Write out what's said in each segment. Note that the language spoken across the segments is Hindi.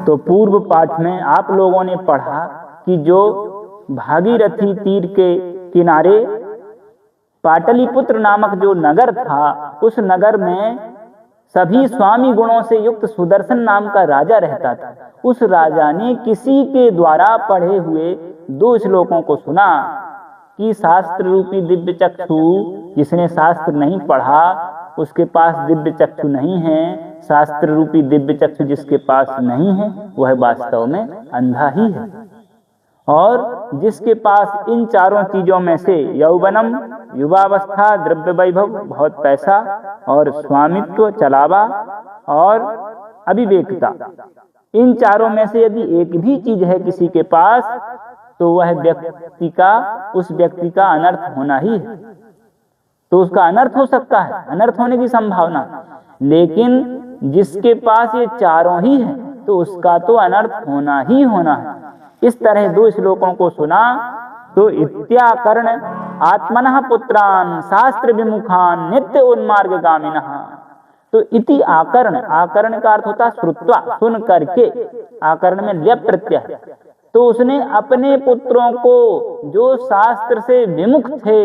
तो पूर्व पाठ में आप लोगों ने पढ़ा कि जो भागीरथी तीर के किनारे पाटलिपुत्र नामक जो नगर था, उस नगर में सभी स्वामी गुणों से युक्त सुदर्शन नाम का राजा रहता था। उस राजा ने किसी के द्वारा पढ़े हुए 2 श्लोकों को सुना कि शास्त्र रूपी दिव्य चक्षु, जिसने शास्त्र नहीं पढ़ा उसके पास दिव्य चक्षु नहीं है, शास्त्र रूपी दिव्य चक्षु जिसके पास नहीं है वह वास्तव में अंधा ही है। और जिसके पास इन चारों चीजों में से यौवनम, युवावस्था, द्रव्य वैभव, बहुत पैसा, और स्वामित्व, चलावा, और अविवेकता, इन चारों में से यदि एक भी चीज है किसी के पास तो वह उस व्यक्ति का अनर्थ होना ही है। तो उसका अनर्थ हो सकता है, अनर्थ होने की संभावना। लेकिन जिसके पास ये चारों ही है तो उसका तो अनर्थ होना ही होना है। इस तरह 2 श्लोकों को सुना तो इत्याकर्ण आत्मनः पुत्रान शास्त्र विमुखान नित्य उन्मार्ग गामिनः। तो इति आकर्ण, आकर्ण का अर्थ होता है श्रुत्वा, सुन करके, आकर्ण में ल्यप प्रत्यय है। तो उसने अपने पुत्रों को जो शास्त्र से विमुख थे,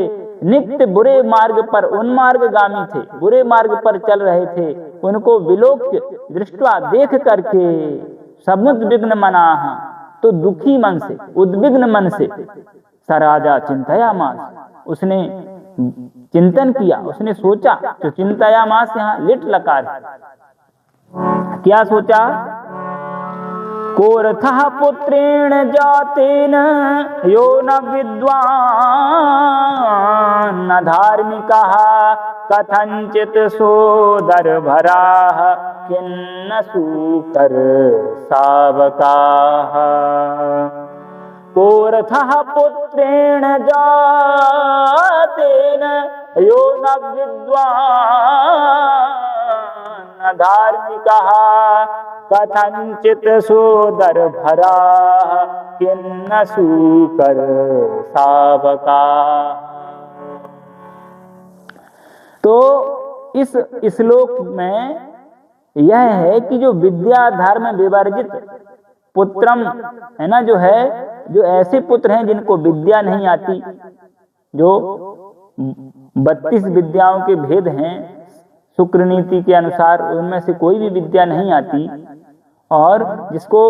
नित्य बुरे मार्ग पर उन्मार्गगामी थे, बुरे मार्ग पर चल रहे थे, उनको विलोक्य दृष्टवा देख करके समुद्विग्न मनाः, तो दुखी मन से, उद्विग्न मन से, स राजा चिंतयामास, उसने चिंतन किया, उसने सोचा। तो चिंतयामास यहाँ लिट लकार है। क्या सोचा? कोरथः पुत्रेण जातेन यो न विद्वान् न धार्मिकः कथंचित् सोदरभराः किन्न सूकर शावकाः। कोरथः पुत्रेण जातेन यो न विद्वान् न धार्मिकः कथंचित् सोदरभराः किन्न सूकर शावकाः। तो इस श्लोक में यह है कि जो विद्या धर्म विवर्जित पुत्रम है ना, जो है, जो ऐसे पुत्र हैं जिनको विद्या नहीं आती, जो 32 विद्याओं के भेद हैं शुक्र नीति के अनुसार, उनमें से कोई भी विद्या नहीं आती, और जिसको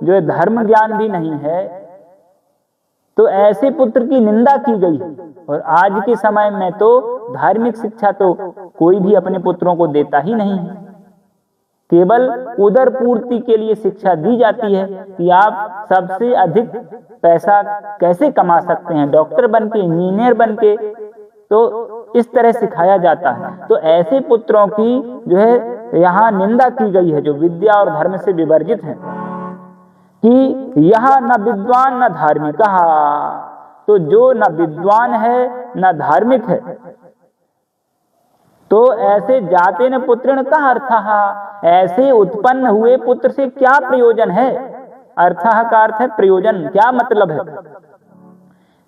जो है धर्म ज्ञान भी नहीं है, तो ऐसे पुत्र की निंदा की गई है। और आज के समय में तो धार्मिक शिक्षा तो कोई भी अपने पुत्रों को देता ही नहीं है। केवल उदर पूर्ति के लिए शिक्षा दी जाती है कि आप सबसे अधिक पैसा कैसे कमा सकते हैं, डॉक्टर बनके, इंजीनियर बनके, तो इस तरह सिखाया जाता है। तो ऐसे पुत्रों की जो है यहाँ निंदा की गई है जो विद्या और धर्म से विवर्जित हैं, कि यह न विद्वान न धार्मिक। तो जो न विद्वान है न धार्मिक है, तो ऐसे जाते न पुत्रेण का अर्थ, ऐसे उत्पन्न हुए पुत्र से क्या प्रयोजन है। अर्थः का अर्थ है प्रयोजन, क्या मतलब है।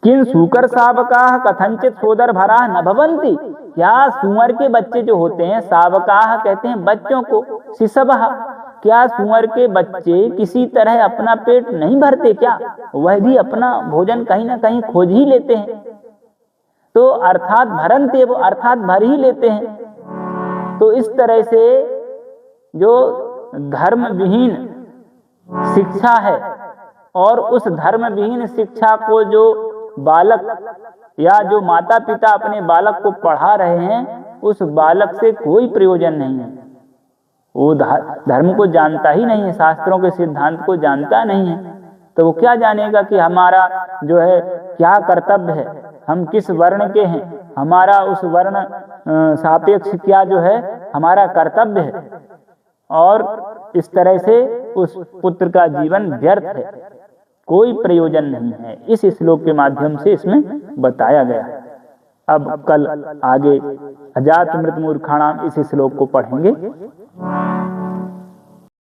किन सूकर शावकाः कथंचित सोदर भराः न भवन्ति। क्या सुअर के बच्चे जो होते हैं, शावकाः कहते हैं बच्चों को, शिशवः, क्या सुअर के बच्चे किसी तरह अपना पेट नहीं भरते क्या? वह भी अपना भोजन कहीं ना कहीं खोज ही लेते हैं। तो अर्थात भरन्ते, वो अर्थात भर ही लेते हैं। तो इस तरह से जो धर्म विहीन शिक्षा है, और उस धर्म विहीन शिक्षा को जो बालक या जो माता पिता अपने बालक को पढ़ा रहे हैं, उस बालक से कोई प्रयोजन नहीं है। वो धर्म को जानता ही नहीं है, शास्त्रों के सिद्धांत को जानता नहीं है, तो वो क्या जानेगा कि हमारा जो है क्या कर्तव्य है, हम किस वर्ण के हैं, हमारा उस वर्ण सापेक्ष क्या जो है हमारा कर्तव्य है। और इस तरह से उस पुत्र का जीवन व्यर्थ है, कोई प्रयोजन नहीं है। इस श्लोक के माध्यम से इसमें बताया गया है। अब कल आगे अजात मृत मूर्खाणाम इस श्लोक को पढ़ेंगे।